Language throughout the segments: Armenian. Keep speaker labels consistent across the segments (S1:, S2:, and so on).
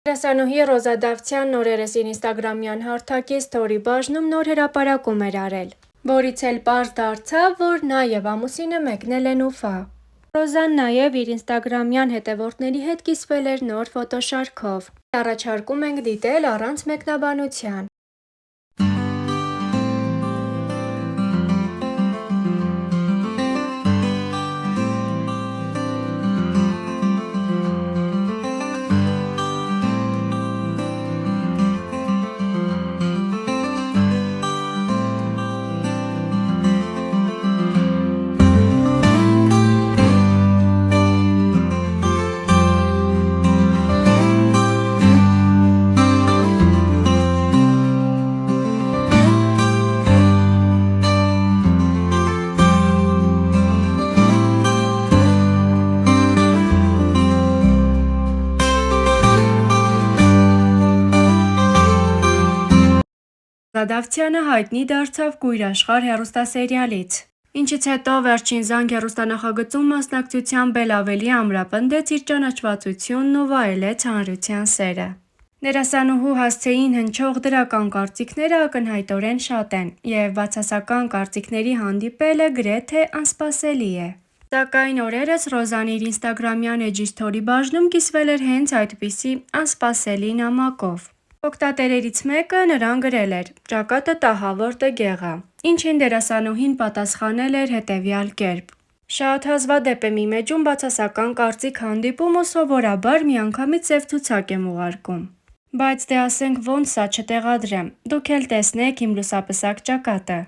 S1: Դերասանուհի Ռոզա Դավթյանն օրերս իր ինստագրամյան հարթակի սթորի բաժնում նոր հրապարակում էր արել, որից էլ պարզ դարձավ, որ նա և ամուսինը մեկնել են Ուֆա։ Ռոզան նաև իր ինստագրամյան հետևորդների հետ կիսվել էր նոր ֆոտոշարքով։ Առաջարկում ենք դիտել առանց մեկնաբանության։ Ռոզա Դավթյանը հայտնի դարձավ «Կույր աշխարհ» հեռուստասերիալից, ինչից հետո «Վերջին զանգ» հեռուստանախագծում մասնակցությամբ էլ ավելի ամրապնդեց իր ճանաչվածությունն ու վայելեց հանրության սերը։ Դերասանուհու հասցեին հնչող դրական կարծիքները ակնհայտորեն շատ են, և բացասական կարծիքների հանդիպելը գրեթե անսպասելի է։ Սակայն օրերս Ռոզան իր ինստագրամյան էջի սթորի բաժնում կիսվել էր հենց այդպիսի անսպասելի նամակով։ Օգտատերերից մեկը նրան գրել էր. «Ճակատը տահավոր տգեղ ա», ինչին դերասանուհին պատասխանել էր հետևյալ կերպ. «Շատ հազվադեպ եմ իմ էջում բացասական կարծիք հանդիպում ու սովորաբար միանգամից սև ցուցակ եմ ուղարկում։ Բայց դե ասենք ոնց սա չտեղադրեմ, դուք էլ տեսնեք իմ լուսապսակ ճակատը»։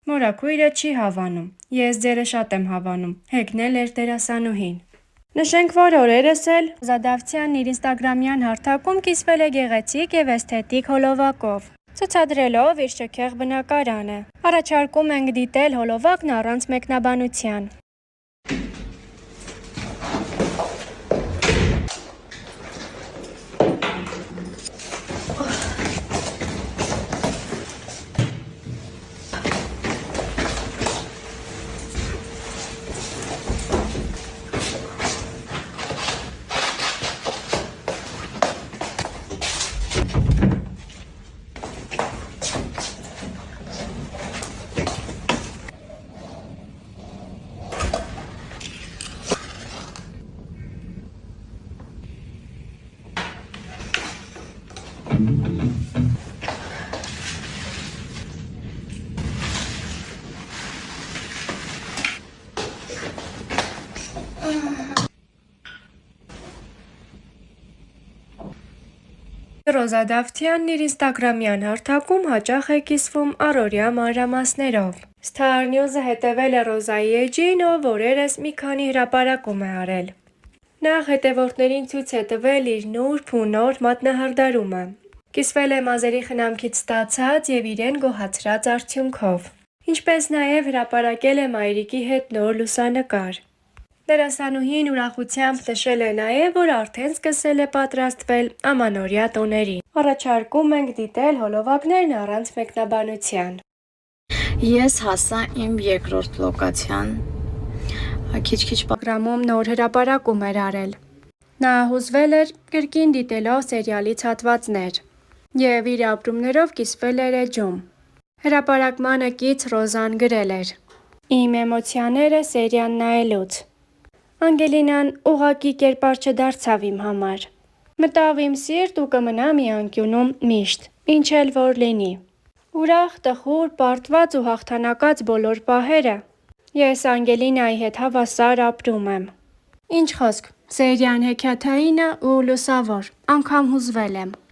S1: Մորաքույրը չի հավանում։ «Ես ձերը շատ եմ հավանում», հեգնել էր դերասանուհին։ Նշենք, որ օրերս էլ Ռոզա Դավթյանն իր ինստագրամյան հարթակում կիսվել է գեղեցիկ և էսթետիկ հոլովակով, ցուցադրելով իր շքեղ բնակարանը։ Առաջարկում ենք դիտել հոլովակն առանց մեկնաբանության։ Ռոզա Դավթյանն իր ինստագրամյան հարթակում հաճախ է կիսվում առօրյա մանրամասներով։ Star News-ը հետևել է Ռոզայի էջին, ով օրերս մի քանի հրապարակում է արել։ Նախ հետևորդներին ցույց է տվել իր նուրբ ու նոր մատնահարդարումը։ Կիսվել է մազերի խնամքից ստացած և իրեն գոհացրած արդյունքով, ինչպես նաև հրապարակել է մայրիկի հետ նոր լուսանկար։ Դերասանուհին ուրախությամբ նշել է նաև, որ արդեն սկսել է պատրաստվել ամանորյա տոներին։ Առաջարկում ենք դիտել հոլովակներն առանց մեկնաբանության։
S2: Ես հասա իմ երկրորդ լոկացիան։ Քիչ-քիչ
S1: Ինստագրամում նոր հրապարակում էր արել։ Նա հուզվել էր կրկին դիտելով սերիալից հատվածներ և իր ապրումներով կիսվել էր էջում։ Հրապարակմանը կից Ռոզան գրել էր. «Իմ էմոցիաները սերիան նայելուց։ Անգելինան ուղղակի կերպար չդարձավ իմ համար։ Մտավ իմ սիրտ ու կմնա մի անկյունում միշտ, ինչ էլ որ լինի։ Ուրախ, տխուր, պարտված ու հաղթանակած բոլոր պահերը ես Անգելինայի հետ հավասար ապրում եմ։ Ինչ խոսք, սերիան հեքիաթային ա ու լուսավոր, անգամ հուզվել եմ»։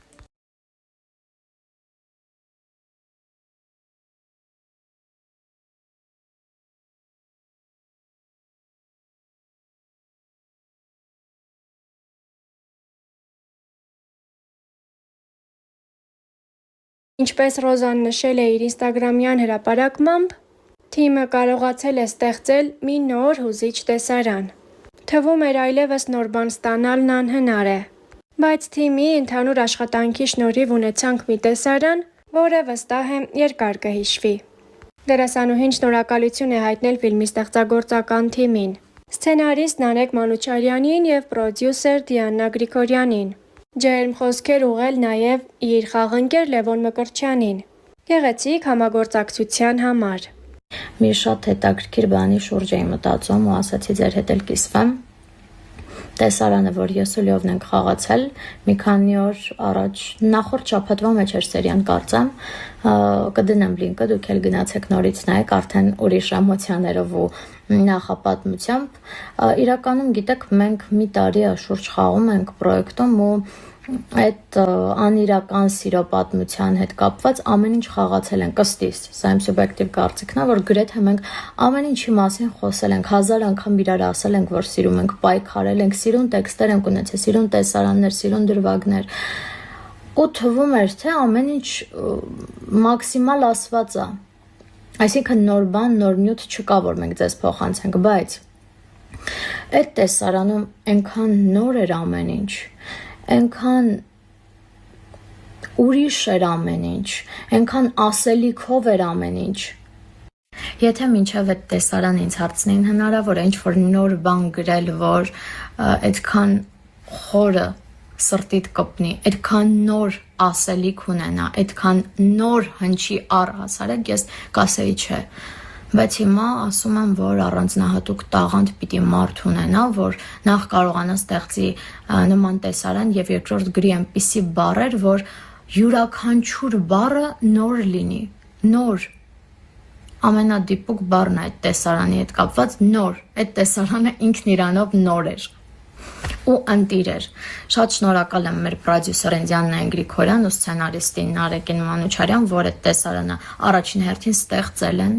S1: Ինչպես Ռոզան նշել է իր ինստագրամյան հրապարակմամբ, թիմը կարողացել է ստեղծել մի նոր հուզիչ տեսարան։ Թվում էր այլևս նոր բան ստանալն անհնար է, բայց թիմի ընդհանուր աշխատանքի շնորհիվ ունեցանք մի տեսարան, որը վստահ եմ երկար կհիշվի։ Դերասանուհին շնորհակալություն է հայտնել ֆիլմի ստեղծագործական թիմին, սցենարիստ Նանեկ Մանուչարյանին և պրոդյուսեր Դիանա Գրիգորյանին, Ջերմ խոսքեր ուղղել նաև իր խաղընկեր Լևոն Մկրտչյանին գեղեցիկ համագործակցության համար։
S2: Մի շատ հետաքրքիր բանի շուրջ էի մտածում ու ասացի ձեր հետ էլ կիսվեմ։ Տեսարանը, որ ես ու Լևն ենք խաղացել, մի քանի օր առաջ նախորդ շաբաթվա մեջ էր սերիան կարծեմ, կդնեմ լինկը, դուք էլ գնացեք նորից նայեք, արդեն ուրիշ էմոցիաներով ու նախապատմությամբ։ Իրականում գիտեք, մենք մի տարի շուրջ խաղում ենք պրոյեկտում ու այդ անիրական սիրո պատմության հետ կապված ամեն ինչ խաղացել ենք ըստիս, սա իմ սուբյեկտիվ կարծիքն է, որ գրեթե մենք ամեն ինչի մասին խոսել ենք, 1000 անգամ իրար ասել ենք, որ սիրում ենք, պայքարել ենք, սիրուն տեքստեր ենք ունեցել, սիրուն տեսարաններ, սիրուն դրվագներ, ու թվում էր, թե ամեն ինչ մաքսիմալ ասված է, այսինքն նոր բան, նոր նյութ չկա, որ մենք ձեզ փոխանցենք, բայց այդ տեսարանում այնքան նոր էր ամեն ինչ, այնքան ուրիշ էր ամեն ինչ, այնքան ասելիքով էր ամեն ինչ։ Եթե մինչև այդ տեսարան ինձ հարցնեին հնարավոր է ինչ-որ նոր բան գրել, որ այդքան խորը սրտիդ կպնի, այդքան նոր ասելիք ունենա, այդքան նոր հնչի առհասարակ, ես կասեի չէ։ Բայց հիմա ասում եմ, որ առանձնահատուկ տաղանդ պիտի մարդ ունենա, որ նախ կարողանա ստեղծի նման տեսարան եւ երկրորդ գրի այնպիսի բառեր, որ յուրաքանչյուր բառը նոր լինի, նոր։ Ամենադիպուկ բառն է այդ տեսարանի հետ կապված նոր, այդ տեսարանը ինքն իրանով նոր էր ու ընտիր էր։ Շատ շնորհակալ եմ մեր պրոդյուսերին Դիանա Գրիգորյան ու սցենարիստին Նարեկին Մանուչարյան, որ այդ տեսարանը առաջին հերթին ստեղծել են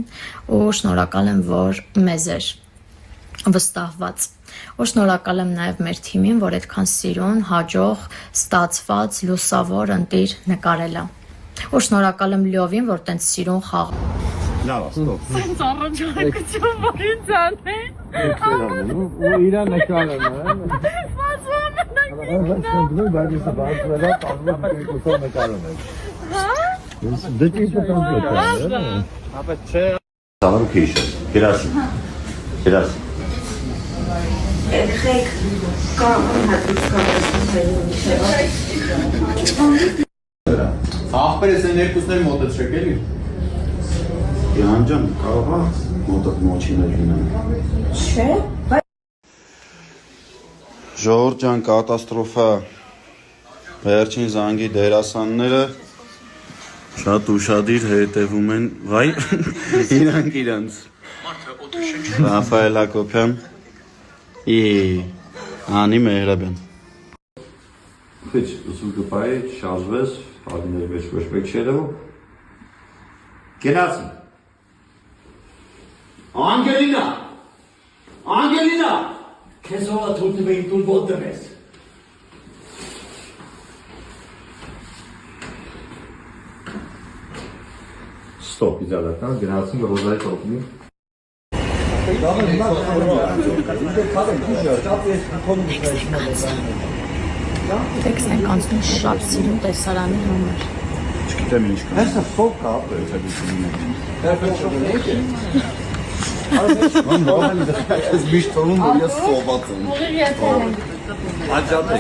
S2: ու շնորհակալ եմ, որ մեզ էր վստահված։ Ու շնորհակալ եմ նաև մեր թիմին, որ այդքան սիրուն, հաջող, ստացված, լուսավոր ընտիր նկարել է։ Ու շնորհակալ եմ Լյովին, որ տենց սիրուն խաղ
S3: Լավ, ստոպ։
S4: Ինձ առաջարկություն որ ինձ անեն։
S3: Ու իրան նկարում են։ Բացվում բայց բացվելա պատմում կուսով նկարում են։ Հա։ Դե ինչ կամպլեկտ է։ Ապա չէ։ Սալոն քիշ։ Գրասի։ Գրասի։
S5: Երեխեք կարող հատուկ
S6: Ախպերս են երկուսներ մոտեցրեք էլի։
S3: Իհան ջան, կարող է մոտդ մոչիներ լինեն։
S5: չէ,
S3: Ժողովուրդ ջան, կատաստրոֆա։ Վերջին զանգի դերասանները շատ ուշադիր հետևում են, վայ, իրանք իրանց։ Ռաֆայել Հակոբյան, Անի Մեհրաբյան։
S7: Teď zúdopaj, šazves, ale nevíš, proč pečeru. Genasi. Angelina! Angelina! Kes ola tuttu beyin tul boldemez. Stop, izalakan. Genasi ve rozayı toplayayım.
S2: Տեքստ ենք անցնում շատ սիրուն տեսարանի համար։
S3: Չգիտեմ ինչ կա։ Հեսա սով կա, այս միշտ թվում որ ես սոված եմ։ Աջատ է։